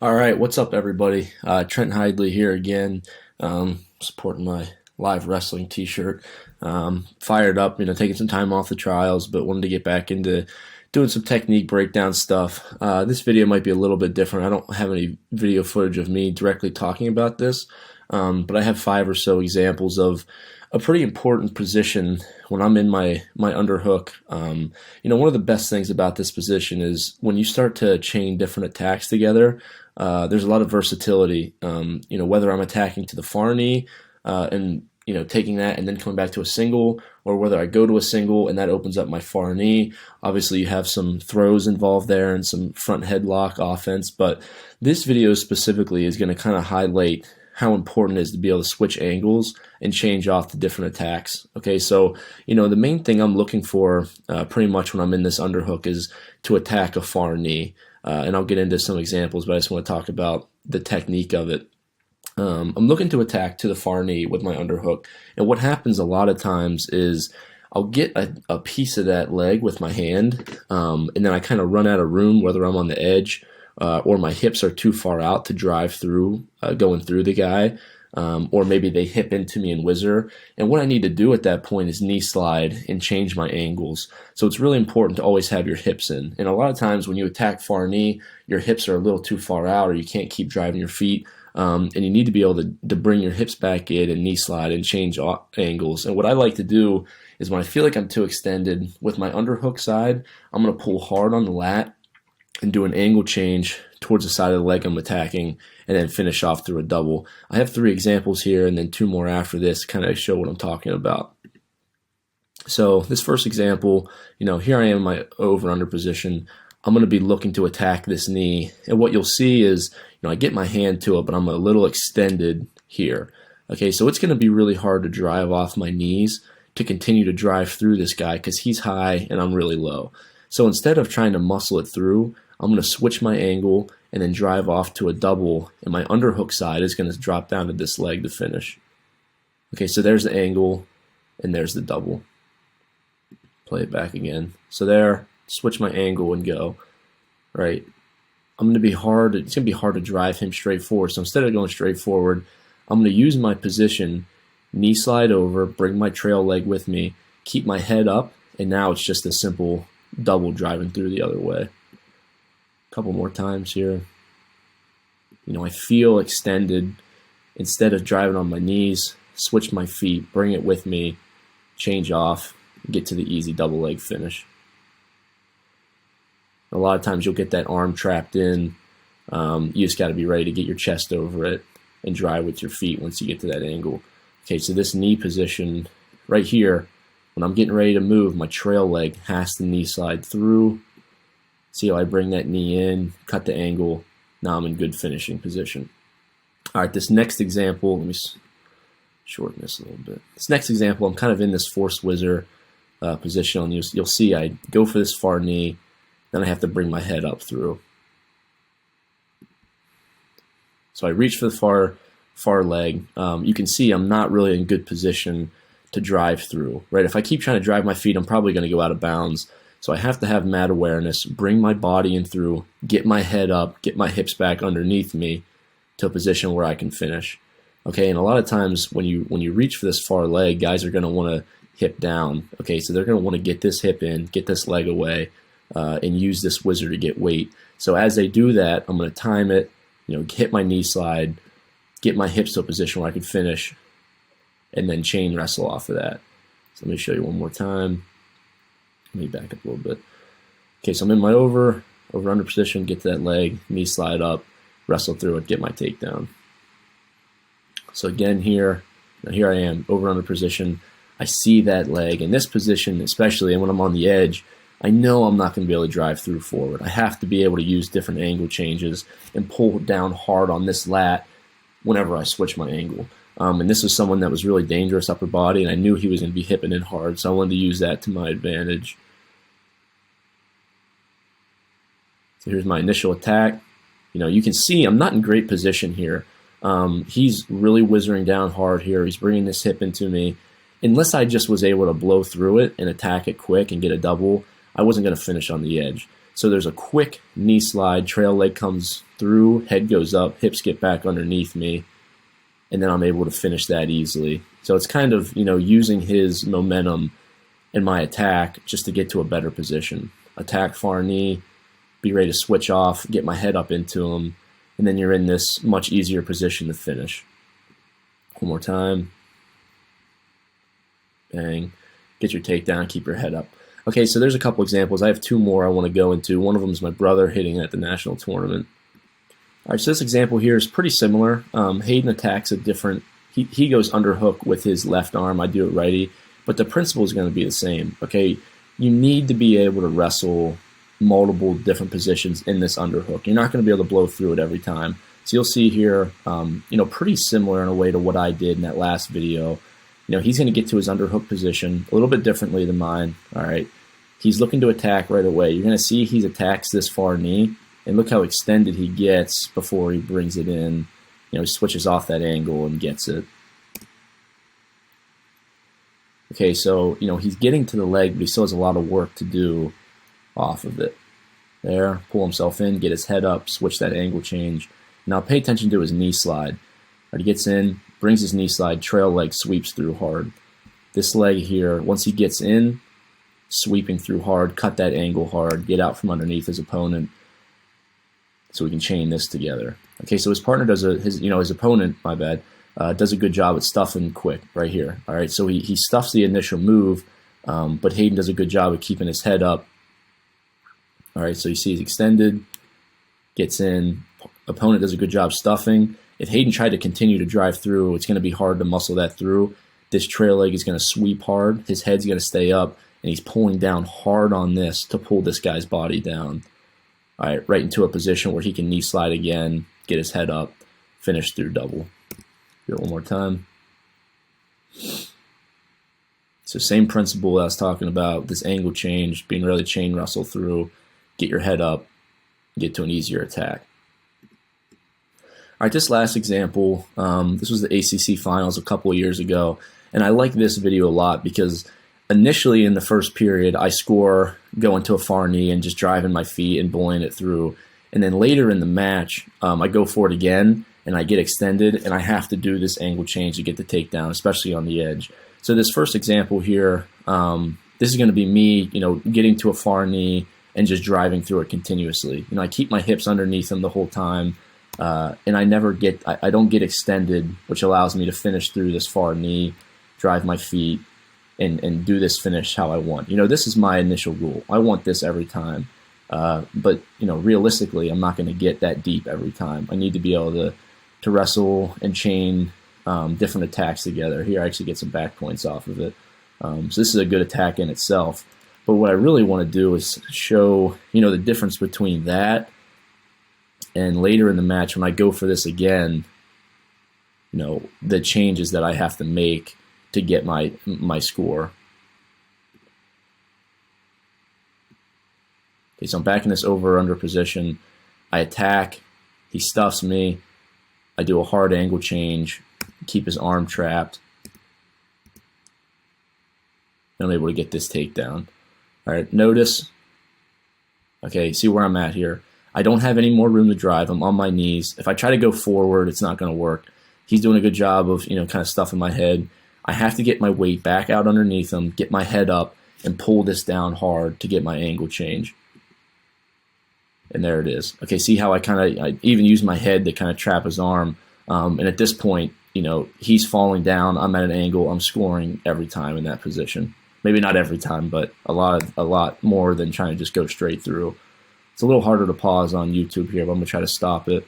All right, what's up, everybody? Trent Hidley here again, supporting my live wrestling T-shirt. Fired up, taking some time off the trials, but wanted to get back into doing some technique breakdown stuff. This video might be a little bit different. I don't have any video footage of me directly talking about this, but I have 5 or so examples of a pretty important position when I'm in my underhook. One of the best things about this position is when you start to chain different attacks together, there's a lot of versatility. Whether I'm attacking to the far knee and taking that and then coming back to a single, or whether I go to a single and that opens up my far knee. Obviously, you have some throws involved there and some front headlock offense, but this video specifically is going to kind of highlight how important it is to be able to switch angles and change off to different attacks. Okay, so the main thing I'm looking for pretty much when I'm in this underhook is to attack a far knee. And I'll get into some examples, but I just want to talk about the technique of it. I'm looking to attack to the far knee with my underhook, and what happens a lot of times is I'll get a piece of that leg with my hand, and then I kind of run out of room, whether I'm on the edge or my hips are too far out to drive through, going through the guy, or maybe they hip into me and whizzer. And what I need to do at that point is knee slide and change my angles. So it's really important to always have your hips in. And a lot of times when you attack far knee, your hips are a little too far out, or you can't keep driving your feet. And you need to be able to bring your hips back in and knee slide and change angles. And what I like to do is when I feel like I'm too extended with my underhook side, I'm going to pull hard on the lat and do an angle change towards the side of the leg I'm attacking, and then finish off through a double. I have 3 examples here and then 2 more after this to kind of show what I'm talking about. So this first example, here I am in my over under position. I'm going to be looking to attack this knee, and what you'll see is, I get my hand to it, but I'm a little extended here. Okay, so it's going to be really hard to drive off my knees to continue to drive through this guy because he's high and I'm really low. So instead of trying to muscle it through, I'm going to switch my angle and then drive off to a double, and my underhook side is going to drop down to this leg to finish. Okay, so there's the angle, and there's the double. Play it back again. So there, switch my angle and go. Right. It's going to be hard to drive him straight forward. So instead of going straight forward, I'm going to use my position, knee slide over, bring my trail leg with me, keep my head up, and now it's just a simple double driving through the other way. Couple more times here. I feel extended. Instead of driving on my knees, switch my feet, bring it with me, change off, get to the easy double leg finish. A lot of times you'll get that arm trapped in. You just got to be ready to get your chest over it and drive with your feet once you get to that angle. Okay, so this knee position right here, when I'm getting ready to move, my trail leg has to knee slide through. See how I bring that knee in, cut the angle. Now I'm in good finishing position. All right, this next example, let me shorten this a little bit. This next example, I'm kind of in this force whizzer position. And you'll see I go for this far knee, then I have to bring my head up through. So I reach for the far leg. You can see I'm not really in good position to drive through. Right? If I keep trying to drive my feet, I'm probably going to go out of bounds. So I have to have mat awareness, bring my body in through, get my head up, get my hips back underneath me to a position where I can finish. Okay, and a lot of times when you reach for this far leg, guys are going to want to hip down. Okay, so they're going to want to get this hip in, get this leg away, and use this whizzer to get weight. So as they do that, I'm going to time it, hit my knee slide, get my hips to a position where I can finish, and then chain wrestle off of that. So let me show you one more time. Let me back up a little bit. Okay, so I'm in my over under position, get to that leg, knee slide up, wrestle through it, get my takedown. So again here I am, over under position. I see that leg. In this position, especially, and when I'm on the edge, I know I'm not going to be able to drive through forward. I have to be able to use different angle changes and pull down hard on this lat whenever I switch my angle. And this was someone that was really dangerous upper body, and I knew he was going to be hipping in hard, so I wanted to use that to my advantage. So here's my initial attack. You can see I'm not in great position here. He's really whizzering down hard here. He's bringing this hip into me. Unless I just was able to blow through it and attack it quick and get a double, I wasn't going to finish on the edge. So there's a quick knee slide, trail leg comes through, head goes up, hips get back underneath me, and then I'm able to finish that easily. So it's kind of, using his momentum in my attack just to get to a better position. Attack far knee, be ready to switch off, get my head up into him, and then you're in this much easier position to finish. One more time. Bang. Get your takedown, keep your head up. Okay, so there's a couple examples. I have two more I want to go into. One of them is my brother hitting at the national tournament. All right, so this example here is pretty similar. Hayden attacks a different, he goes underhook with his left arm. I do it righty, but the principle is going to be the same. Okay, you need to be able to wrestle multiple different positions in this underhook. You're not going to be able to blow through it every time. So you'll see here, pretty similar in a way to what I did in that last video. He's going to get to his underhook position a little bit differently than mine. All right, he's looking to attack right away. You're going to see he attacks this far knee, and look how extended he gets before he brings it in. He switches off that angle and gets it. Okay, so he's getting to the leg, but he still has a lot of work to do off of it. There, pull himself in, get his head up, switch that angle change. Now pay attention to his knee slide. Right, he gets in, brings his knee slide, trail leg sweeps through hard. This leg here, once he gets in, sweeping through hard, cut that angle hard, get out from underneath his opponent, so we can chain this together. Okay, so his partner does his opponent, my bad, does a good job at stuffing quick right here. All right, so he stuffs the initial move, but Hayden does a good job of keeping his head up. All right, so you see he's extended, gets in, opponent does a good job stuffing. If Hayden tried to continue to drive through, it's going to be hard to muscle that through. This trail leg is going to sweep hard. His head's going to stay up, and he's pulling down hard on this to pull this guy's body down. All right, right into a position where he can knee slide again, get his head up, finish through double. Do it one more time. So same principle I was talking about, this angle change, being ready to chain wrestle through, get your head up, get to an easier attack. All right, this last example, this was the ACC finals a couple of years ago, and I like this video a lot because initially in the first period, I score going to a far knee and just driving my feet and bullying it through. And then later in the match, I go for it again, and I get extended, and I have to do this angle change to get the takedown, especially on the edge. So this first example here, this is going to be me, getting to a far knee and just driving through it continuously. I keep my hips underneath them the whole time. And I don't get extended, which allows me to finish through this far knee, drive my feet, and do this finish how I want. This is my initial goal. I want this every time. But realistically, I'm not going to get that deep every time. I need to be able to wrestle and chain different attacks together. Here I actually get some back points off of it. So this is a good attack in itself. But what I really want to do is show, the difference between that and later in the match, when I go for this again, the changes that I have to make to get my score. Okay, so I'm back in this over-under position. I attack. He stuffs me. I do a hard angle change, keep his arm trapped. And I'm able to get this takedown. All right, notice. Okay, see where I'm at here. I don't have any more room to drive. I'm on my knees. If I try to go forward, it's not going to work. He's doing a good job of, kind of stuffing my head. I have to get my weight back out underneath him, get my head up, and pull this down hard to get my angle change. And there it is. Okay, see how I even use my head to kind of trap his arm. And at this point, he's falling down. I'm at an angle. I'm scoring every time in that position. Maybe not every time, but a lot more than trying to just go straight through. It's a little harder to pause on YouTube here, but I'm going to try to stop it.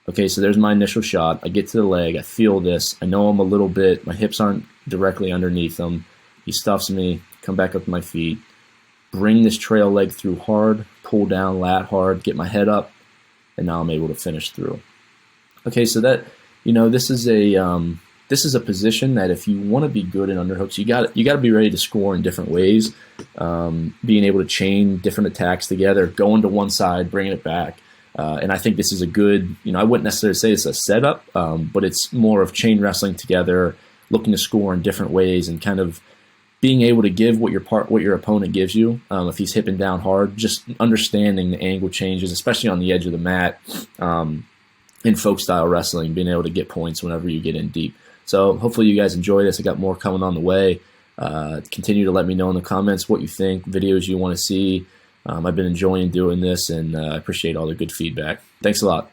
Okay, so there's my initial shot. I get to the leg. I feel this. I know I'm a little bit. My hips aren't directly underneath him. He stuffs me. Come back up to my feet. Bring this trail leg through hard. Pull down lat hard. Get my head up. And now I'm able to finish through. Okay, so that, this is a position that if you want to be good in underhooks, you got to be ready to score in different ways. Being able to chain different attacks together, going to one side, bringing it back. And I think this is a good, I wouldn't necessarily say it's a setup, but it's more of chain wrestling together, looking to score in different ways and kind of, being able to give what your opponent gives you. If he's hipping down hard, just understanding the angle changes, especially on the edge of the mat. In folk style wrestling, being able to get points whenever you get in deep. So hopefully you guys enjoy this. I got more coming on the way. Continue to let me know in the comments what you think, videos you want to see. I've been enjoying doing this, and I appreciate all the good feedback. Thanks a lot.